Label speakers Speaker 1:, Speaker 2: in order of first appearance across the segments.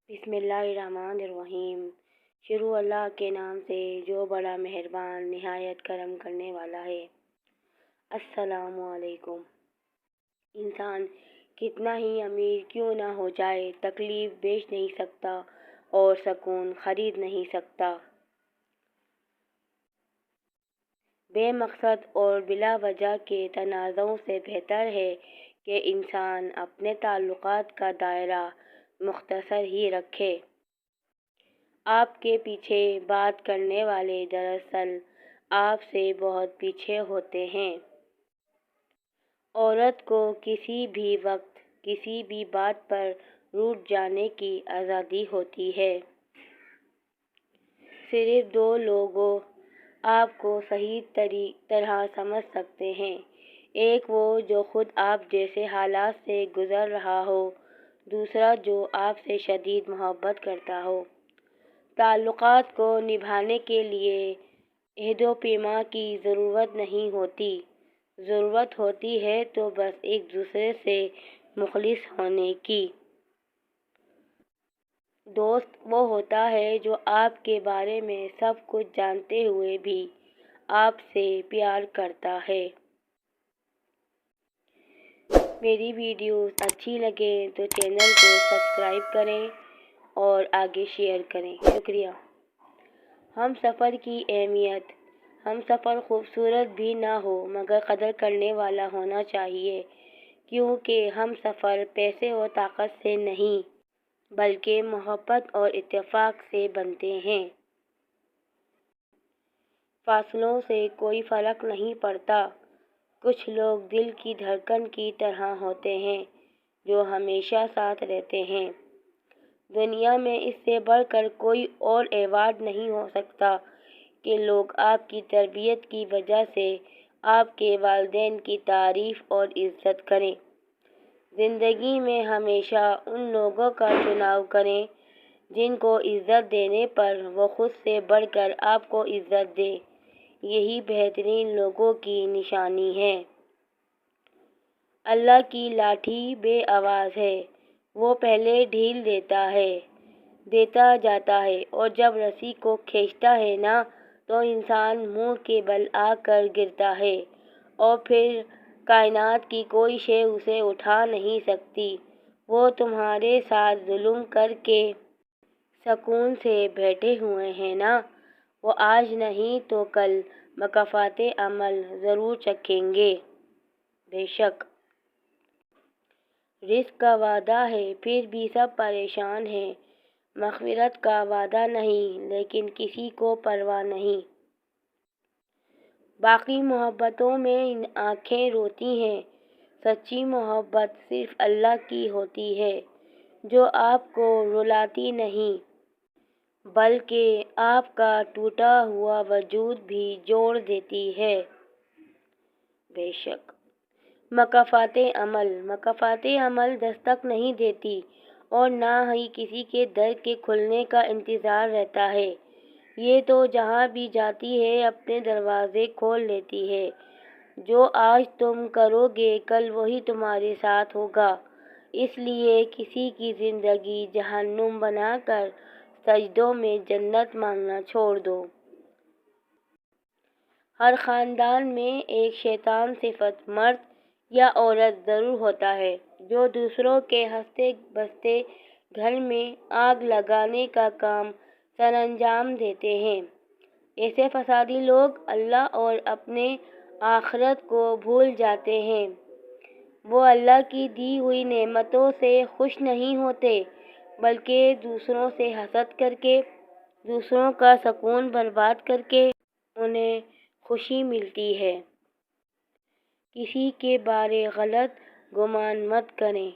Speaker 1: بسم اللہ الرحمن الرحیم۔ شروع اللہ کے نام سے جو بڑا مہربان نہایت کرم کرنے والا ہے۔ السلام علیکم۔ انسان کتنا ہی امیر کیوں نہ ہو جائے، تکلیف بیچ نہیں سکتا اور سکون خرید نہیں سکتا۔ بے مقصد اور بلا وجہ کے تنازعوں سے بہتر ہے کہ انسان اپنے تعلقات کا دائرہ مختصر ہی رکھے۔ آپ کے پیچھے بات کرنے والے دراصل آپ سے بہت پیچھے ہوتے ہیں۔ عورت کو کسی بھی وقت کسی بھی بات پر روٹھ جانے کی آزادی ہوتی ہے۔ صرف دو لوگ آپ کو صحیح طرح سمجھ سکتے ہیں، ایک وہ جو خود آپ جیسے حالات سے گزر رہا ہو، دوسرا جو آپ سے شدید محبت کرتا ہو۔ تعلقات کو نبھانے کے لیے عہد و پیمان کی ضرورت نہیں ہوتی، ضرورت ہوتی ہے تو بس ایک دوسرے سے مخلص ہونے کی۔ دوست وہ ہوتا ہے جو آپ کے بارے میں سب کچھ جانتے ہوئے بھی آپ سے پیار کرتا ہے۔ میری ویڈیوز اچھی لگیں تو چینل کو سبسکرائب کریں اور آگے شیئر کریں۔ شکریہ۔ ہم سفر کی اہمیت۔ ہم سفر خوبصورت بھی نہ ہو مگر قدر کرنے والا ہونا چاہیے، کیونکہ ہم سفر پیسے اور طاقت سے نہیں بلکہ محبت اور اتفاق سے بنتے ہیں۔ فاصلوں سے کوئی فرق نہیں پڑتا۔ کچھ لوگ دل کی دھڑکن کی طرح ہوتے ہیں جو ہمیشہ ساتھ رہتے ہیں۔ دنیا میں اس سے بڑھ کر کوئی اور ایوارڈ نہیں ہو سکتا کہ لوگ آپ کی تربیت کی وجہ سے آپ کے والدین کی تعریف اور عزت کریں۔ زندگی میں ہمیشہ ان لوگوں کا چناؤ کریں جن کو عزت دینے پر وہ خود سے بڑھ کر آپ کو عزت دیں، یہی بہترین لوگوں کی نشانی ہے۔ اللہ کی لاٹھی بے آواز ہے، وہ پہلے ڈھیل دیتا جاتا ہے اور جب رسی کو کھینچتا ہے نا تو انسان منہ کے بل آ کر گرتا ہے اور پھر کائنات کی کوئی شے اسے اٹھا نہیں سکتی۔ وہ تمہارے ساتھ ظلم کر کے سکون سے بیٹھے ہوئے ہیں نا، وہ آج نہیں تو کل مکافات عمل ضرور چکھیں گے۔ بے شک رزق کا وعدہ ہے پھر بھی سب پریشان ہیں، مغفرت کا وعدہ نہیں لیکن کسی کو پرواہ نہیں۔ باقی محبتوں میں آنکھیں روتی ہیں، سچی محبت صرف اللہ کی ہوتی ہے جو آپ کو رلاتی نہیں بلکہ آپ کا ٹوٹا ہوا وجود بھی جوڑ دیتی ہے۔ بے شک مکافات عمل دستک نہیں دیتی اور نہ ہی کسی کے در کے کھلنے کا انتظار رہتا ہے، یہ تو جہاں بھی جاتی ہے اپنے دروازے کھول لیتی ہے۔ جو آج تم کرو گے کل وہی تمہارے ساتھ ہوگا، اس لیے کسی کی زندگی جہنم بنا کر سجدوں میں جنت مانگنا چھوڑ دو۔ ہر خاندان میں ایک شیطان صفت مرد یا عورت ضرور ہوتا ہے جو دوسروں کے ہنستے بستے گھر میں آگ لگانے کا کام سر انجام دیتے ہیں۔ ایسے فسادی لوگ اللہ اور اپنے آخرت کو بھول جاتے ہیں۔ وہ اللہ کی دی ہوئی نعمتوں سے خوش نہیں ہوتے بلکہ دوسروں سے حسد کر کے، دوسروں کا سکون برباد کر کے انہیں خوشی ملتی ہے۔ کسی کے بارے غلط گمان مت کریں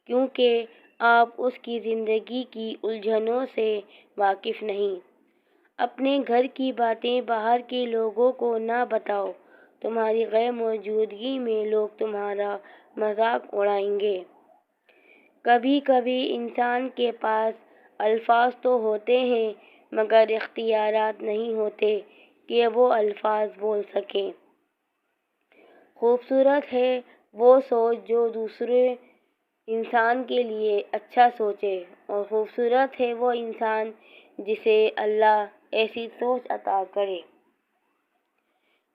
Speaker 1: کیونکہ آپ اس کی زندگی کی الجھنوں سے واقف نہیں۔ اپنے گھر کی باتیں باہر کے لوگوں کو نہ بتاؤ، تمہاری غیر موجودگی میں لوگ تمہارا مذاق اڑائیں گے۔ کبھی کبھی انسان کے پاس الفاظ تو ہوتے ہیں مگر اختیارات نہیں ہوتے کہ وہ الفاظ بول سکے۔ خوبصورت ہے وہ سوچ جو دوسرے انسان کے لیے اچھا سوچے، اور خوبصورت ہے وہ انسان جسے اللہ ایسی سوچ عطا کرے۔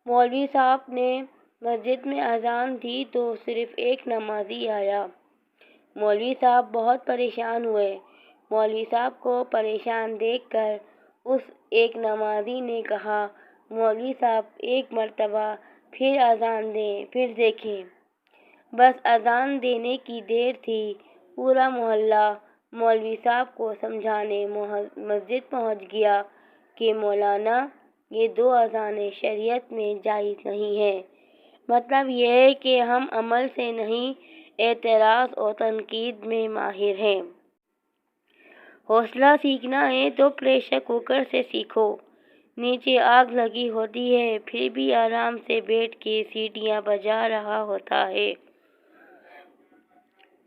Speaker 1: مولوی صاحب نے مسجد میں اذان دی تو صرف ایک نمازی آیا۔ مولوی صاحب بہت پریشان ہوئے۔ مولوی صاحب کو پریشان دیکھ کر اس ایک نمازی نے کہا، مولوی صاحب ایک مرتبہ پھر اذان دیں، پھر دیکھیں۔ بس اذان دینے کی دیر تھی، پورا محلہ مولوی صاحب کو سمجھانے مسجد پہنچ گیا کہ مولانا، یہ 2 اذانیں شریعت میں جائز نہیں ہیں۔ مطلب یہ ہے کہ ہم عمل سے نہیں، اعتراض اور تنقید میں ماہر ہیں۔ حوصلہ سیکھنا ہے تو پریشر کوکر سے سیکھو۔ نیچے آگ لگی ہوتی ہے، پھر بھی آرام سے بیٹھ کے سیٹیاں بجا رہا ہوتا ہے۔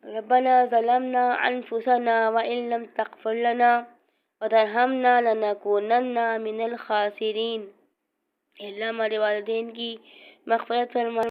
Speaker 1: ربنا ظلمنا انفسنا وان لم تغفر لنا وترحمنا لنکونن من الخاسرین۔ اللہ ہمارے والدین کی مغفرت فرما۔